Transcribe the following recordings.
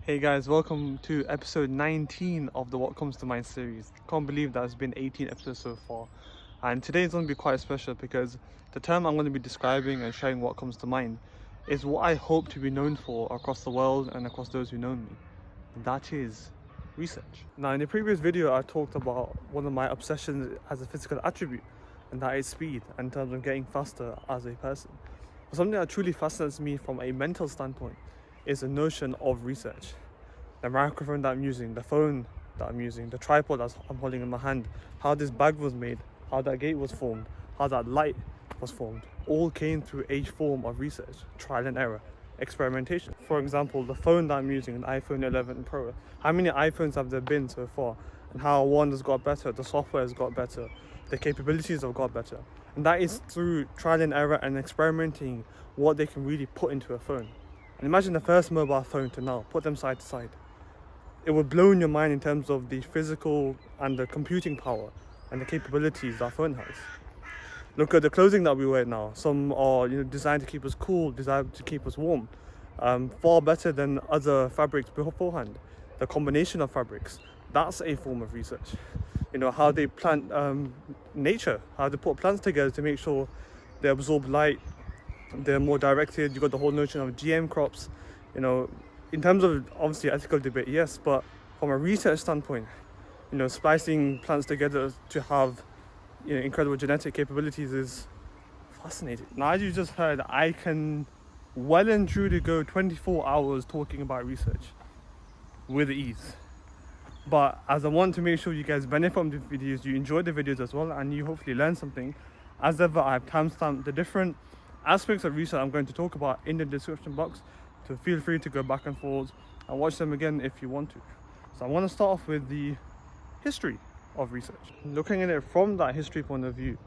Hey guys, welcome to episode 19 of the What Comes to Mind series. Can't believe that it's been 18 episodes so far. And today is going to be quite special because the term I'm going to be describing and sharing what comes to mind is what I hope to be known for across the world and across those who know me. And that is research. Now, in the previous video, I talked about one of my obsessions as a physical attribute, and that is speed in terms of getting faster as a person. But something that truly fascinates me from a mental standpoint is the notion of research. The microphone that I'm using, the phone that I'm using, the tripod that I'm holding in my hand, how this bag was made, how that gate was formed, how that light was formed, all came through a form of research, trial and error, experimentation. For example, the phone that I'm using, an iPhone 11 Pro, how many iPhones have there been so far? And how one has got better, the software has got better, the capabilities have got better. And that is through trial and error and experimenting what they can really put into a phone. And imagine the first mobile phone to now, put them side to side. It would blow in your mind in terms of the physical and the computing power and the capabilities that phone has. Look at the clothing that we wear now. Some are designed to keep us cool, designed to keep us warm, far better than other fabrics beforehand. The combination of fabrics, that's a form of research. How they plant nature, how they put plants together to make sure they absorb light, they're more directed. You've got the whole notion of GM crops. In terms of obviously ethical debate, yes, but from a research standpoint, splicing plants together to have incredible genetic capabilities is fascinating. Now, as you just heard, I can well and truly go 24 hours talking about research with ease. But as I want to make sure you guys benefit from the videos, you enjoy the videos as well, and you hopefully learn something, as ever, I have timestamped the different aspects of research I'm going to talk about in the description box, so feel free to go back and forth and watch them again if you want to. So I want to start off with the history of research. Looking at it from that history point of view,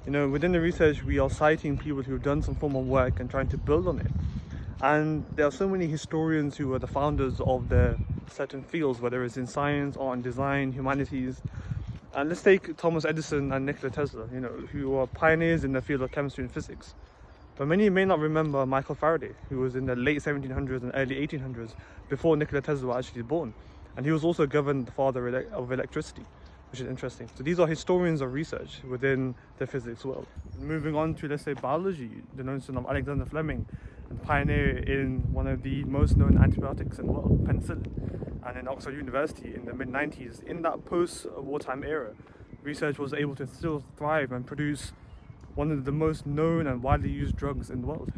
within the research we are citing people who've done some form of work and trying to build on it. And there are so many historians who are the founders of their certain fields, whether it's in science, art and design, humanities. And let's take Thomas Edison and Nikola Tesla, who are pioneers in the field of chemistry and physics. But many may not remember Michael Faraday, who was in the late 1700s and early 1800s, before Nikola Tesla was actually born. And he was also governed the father of electricity, which is interesting. So these are historians of research within the physics world. Moving on to, let's say, biology, the notion of Alexander Fleming, and pioneer in one of the most known antibiotics in the world, penicillin. And in Oxford University in the mid-90s, in that post-wartime era, research was able to still thrive and produce one of the most known and widely used drugs in the world,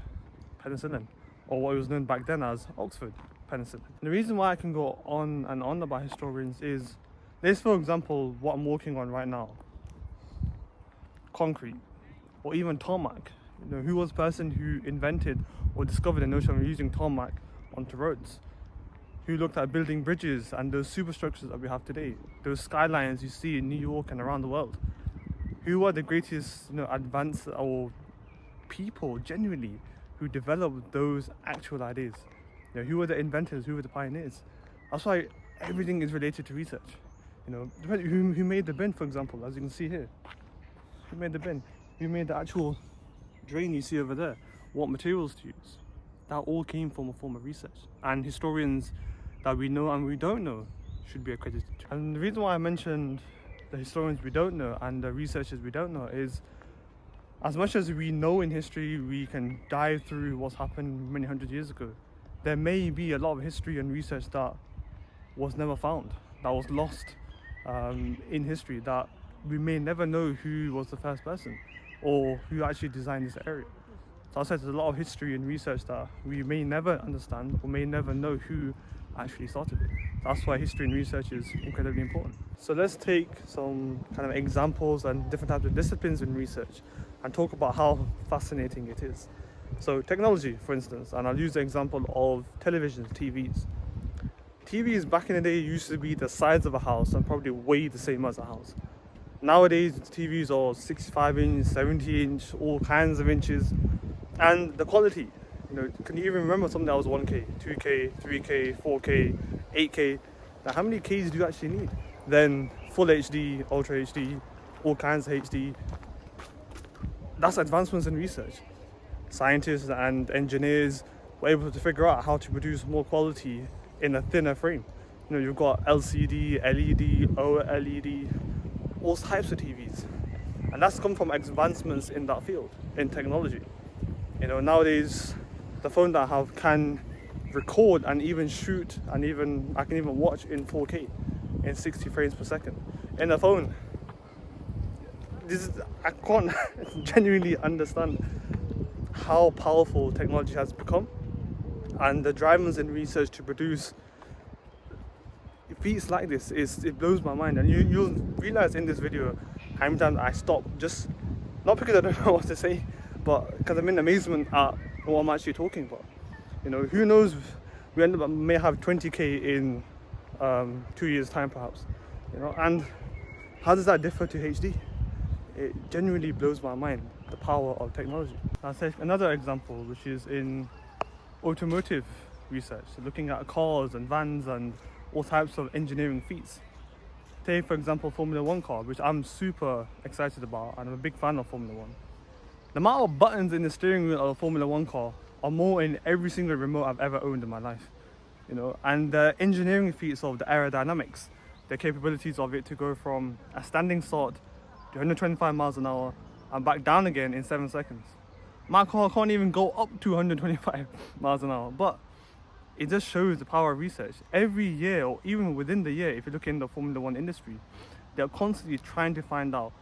penicillin, or what was known back then as Oxford penicillin. And the reason why I can go on and on about historians is, this, for example, what I'm working on right now, concrete, or even tarmac. Who was the person who invented or discovered the notion of using tarmac onto roads? Who looked at building bridges and those superstructures that we have today, those skylines you see in New York and around the world? Who are the greatest, advanced or people genuinely who developed those actual ideas? Who were the inventors? Who were the pioneers? That's why everything is related to research. Who made the bin, for example, as you can see here? Who made the bin? Who made the actual drain you see over there? What materials to use? That all came from a form of research. And historians that we know and we don't know should be accredited. And the reason why I mentioned the historians we don't know and the researchers we don't know is, as much as we know in history, we can dive through what's happened many hundred years ago. There may be a lot of history and research that was never found, that was lost in history, that we may never know who was the first person or who actually designed this area. So I said there's a lot of history and research that we may never understand or may never know who actually started it. That's why history and research is incredibly important. So let's take some kind of examples and different types of disciplines in research and talk about how fascinating it is. So technology, for instance, and I'll use the example of televisions, TVs. TVs back in the day used to be the size of a house and probably weigh the same as a house. Nowadays, TVs are 65 inch, 70 inch, all kinds of inches. And the quality, can you even remember something that was 1K, 2K, 3K, 4K, 8K? Now, how many Ks do you actually need? Then full HD, ultra HD, all kinds of HD. That's advancements in research. Scientists and engineers were able to figure out how to produce more quality in a thinner frame. You know, you've got LCD, LED, OLED, all types of TVs. And that's come from advancements in that field, in technology. You know, nowadays, the phone that I have can record and even shoot, and I can even watch in 4K in 60 frames per second. In a phone, I can't genuinely understand how powerful technology has become, and the drivers in research to produce feats like this it blows my mind. And you'll realize in this video how many times I stop, just not because I don't know what to say, but because I'm in amazement at what I'm actually talking about. You know, who knows, we may have 20k in 2 years time perhaps, you know. And how does that differ to HD? It genuinely blows my mind, the power of technology. I'll take another example, which is in automotive research, so looking at cars and vans and all types of engineering feats. Take for example Formula 1 car, which I'm super excited about, and I'm a big fan of Formula 1. The amount of buttons in the steering wheel of a Formula 1 car are more in every single remote I've ever owned in my life. You know, and the engineering feats of the aerodynamics, the capabilities of it to go from a standing start to 125 miles an hour and back down again in 7 seconds. My car can't even go up to 125 miles an hour, but it just shows the power of research. Every year, or even within the year, if you look in the Formula 1 industry, they're constantly trying to find out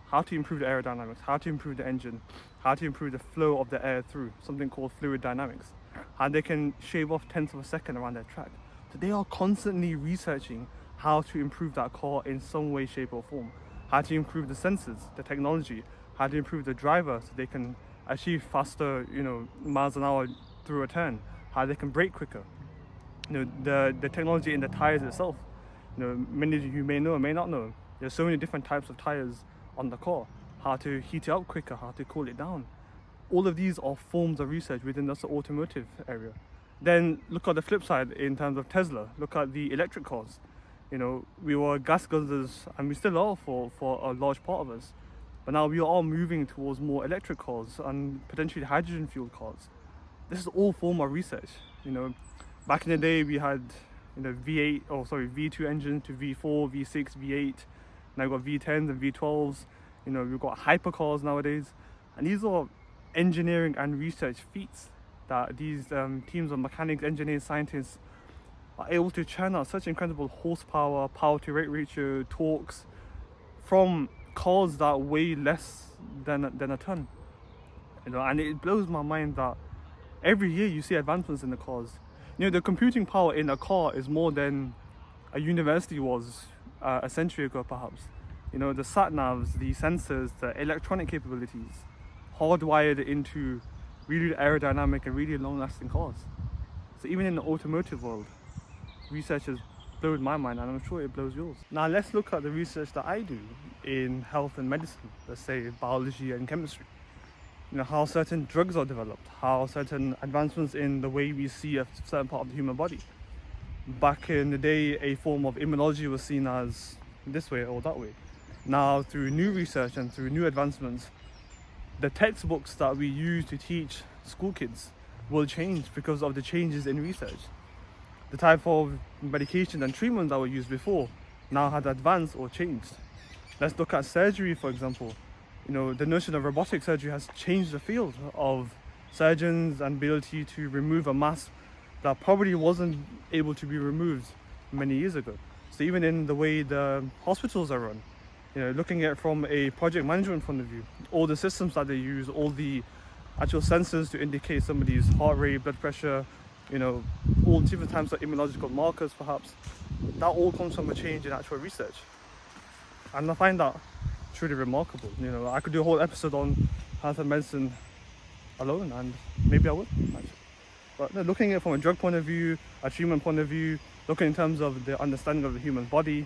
how to improve the aerodynamics, how to improve the engine, how to improve the flow of the air through, something called fluid dynamics, how they can shave off tenths of a second around their track. So they are constantly researching how to improve that car in some way, shape or form, how to improve the sensors, the technology, how to improve the driver so they can achieve faster, you know, miles an hour through a turn, how they can brake quicker. You know, the technology in the tires itself. You know, many of you may know or may not know, there's so many different types of tires on the car, how to heat it up quicker, how to cool it down. All of these are forms of research within the automotive area. Then look at the flip side in terms of Tesla. Look at the electric cars. You know, we were gas guzzlers, and we still are for a large part of us. But now we are all moving towards more electric cars and potentially hydrogen fueled cars. This is all form of research. You know, back in the day we had, you know, V2 engines to V4, V6, V8. Now we've got V10s and V12s. You know, we've got hypercars nowadays. And these are engineering and research feats that these teams of mechanics, engineers, scientists are able to churn out such incredible horsepower, power to rate ratio, torques from cars that weigh less than a ton. You know, and it blows my mind that every year you see advancements in the cars. You know, the computing power in a car is more than a university was a century ago perhaps. You know, the sat-navs, the sensors, the electronic capabilities hardwired into really aerodynamic and really long-lasting cars. So even in the automotive world, research has blown my mind, and I'm sure it blows yours. Now let's look at the research that I do in health and medicine, let's say biology and chemistry. You know, how certain drugs are developed, how certain advancements in the way we see a certain part of the human body. Back in the day, a form of immunology was seen as this way or that way. Now, through new research and through new advancements, the textbooks that we use to teach school kids will change because of the changes in research. The type of medication and treatment that were used before now has advanced or changed. Let's look at surgery, for example. You know, the notion of robotic surgery has changed the field of surgeons and ability to remove a mass that probably wasn't able to be removed many years ago. So even in the way the hospitals are run, you know, looking at it from a project management point of view, all the systems that they use, all the actual sensors to indicate somebody's heart rate, blood pressure, you know, all different types of immunological markers perhaps, that all comes from a change in actual research. And I find that truly remarkable. You know, I could do a whole episode on health and medicine alone, and maybe I would actually. But no, looking at it from a drug point of view, a treatment point of view, looking in terms of the understanding of the human body,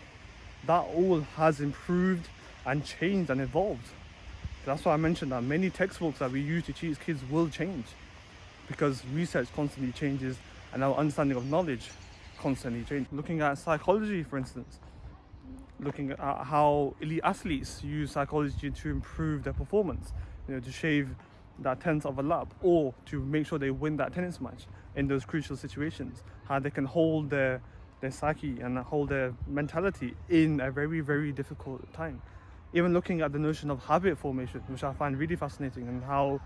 that all has improved and changed and evolved. That's why I mentioned that many textbooks that we use to teach kids will change, because research constantly changes and our understanding of knowledge constantly changes. Looking at psychology, for instance, looking at how elite athletes use psychology to improve their performance, you know, to shave the attendance of a lab, or to make sure they win that attendance match in those crucial situations. How they can hold their psyche and hold their mentality in a very, very difficult time. Even looking at the notion of habit formation, which I find really fascinating, and how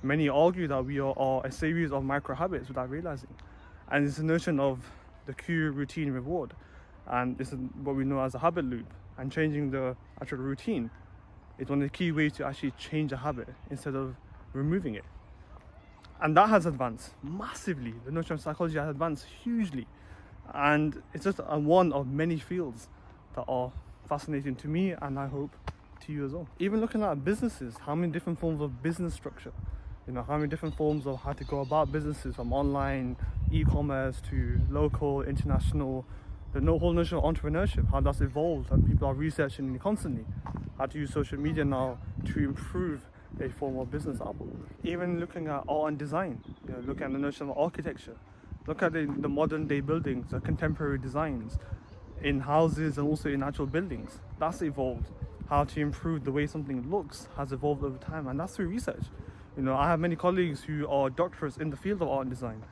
many argue that we are a series of micro habits without realizing. And it's the notion of the cue, routine, reward. And this is what we know as a habit loop. And changing the actual routine is one of the key ways to actually change a habit instead of removing it. And that has advanced massively. The notion of psychology has advanced hugely. And it's just one of many fields that are fascinating to me, and I hope to you as well. Even looking at businesses, how many different forms of business structure, how many different forms of how to go about businesses, from online, e-commerce to local, international, the whole notion of entrepreneurship, how that's evolved, and people are researching it constantly, how to use social media now to improve a form of business output. Even looking at art and design, looking at the notion of architecture, look at the modern day buildings, the contemporary designs in houses and also in actual buildings. That's evolved. How to improve the way something looks has evolved over time, and that's through research. I have many colleagues who are doctorates in the field of art and design,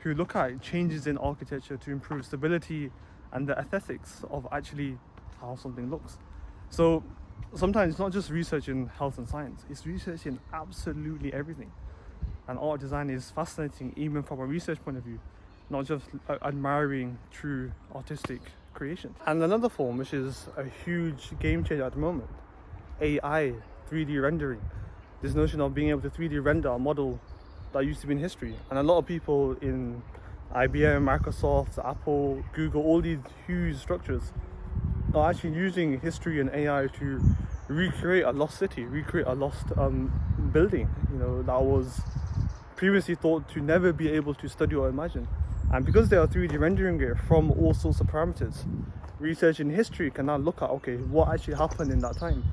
who look at changes in architecture to improve stability and the aesthetics of actually how something looks. So sometimes it's not just research in health and science, it's research in absolutely everything. And art design is fascinating even from a research point of view, not just admiring true artistic creation. And another form, which is a huge game changer at the moment, AI, 3D rendering. This notion of being able to 3D render a model that used to be in history. And a lot of people in IBM, Microsoft, Apple, Google, all these huge structures are actually using history and AI to recreate a lost city, recreate a lost building, that was previously thought to never be able to study or imagine. And because they are 3D rendering it from all sorts of parameters, research in history can now look at, okay, what actually happened in that time,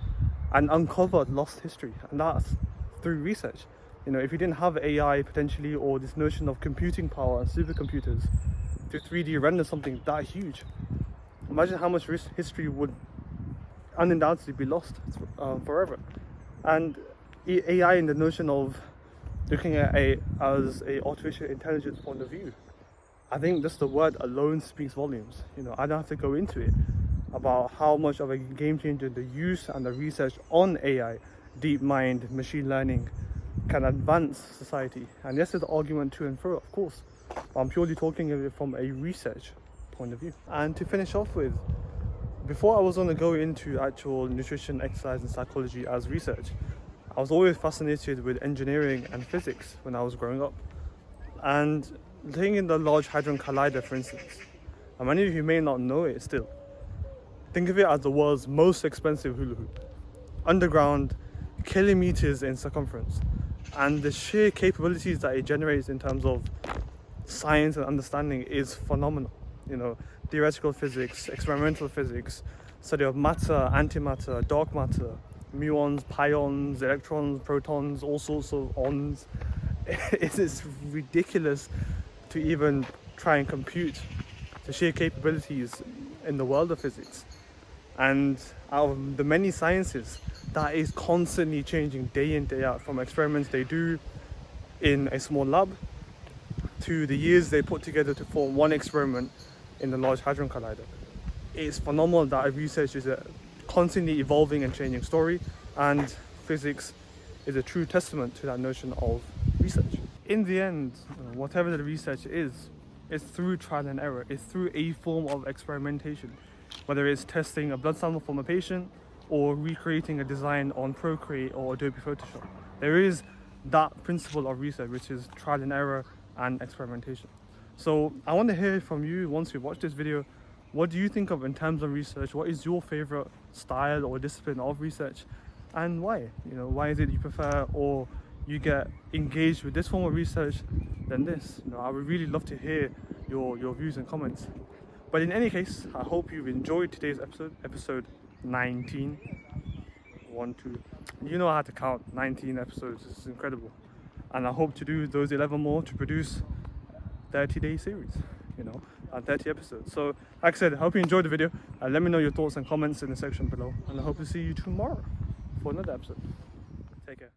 and uncover lost history. And that's through research. If you didn't have AI potentially, or this notion of computing power and supercomputers to 3D render something that huge, imagine how much history would undoubtedly be lost forever. And AI in the notion of looking at as a artificial intelligence point of view, I think just the word alone speaks volumes. I don't have to go into it about how much of a game changer the use and the research on AI, deep mind, machine learning, can advance society. And yes, there's an argument to and fro, of course, but I'm purely talking of it from a research point of view. And to finish off with, before I was going to go into actual nutrition, exercise and psychology as research, I was always fascinated with engineering and physics when I was growing up. And taking the Large Hadron Collider, for instance, and many of you may not know it still, think of it as the world's most expensive hula hoop. Underground, kilometers in circumference. And the sheer capabilities that it generates in terms of science and understanding is phenomenal. Theoretical physics, experimental physics, study of matter, antimatter, dark matter, muons, pions, electrons, protons, all sorts of ons. It's ridiculous to even try and compute the sheer capabilities in the world of physics. And out of the many sciences, that is constantly changing day in, day out, from experiments they do in a small lab to the years they put together to form one experiment in the Large Hadron Collider. It's phenomenal that research is a constantly evolving and changing story, and physics is a true testament to that notion of research. In the end, whatever the research is, it's through trial and error. It's through a form of experimentation, whether it's testing a blood sample from a patient or recreating a design on Procreate or Adobe Photoshop. There is that principle of research, which is trial and error and experimentation. So I want to hear from you once you watch this video. What do you think of in terms of research? What is your favorite style or discipline of research, and why? Why is it you prefer or you get engaged with this form of research than this? I would really love to hear your views and comments. But in any case, I hope you've enjoyed today's episode 19. 1, 2. You know I had to count 19 episodes. It's incredible. And I hope to do those 11 more to produce 30-day series, and 30 episodes. So like I said, I hope you enjoyed the video. Let me know your thoughts and comments in the section below. And I hope to see you tomorrow for another episode. Take care.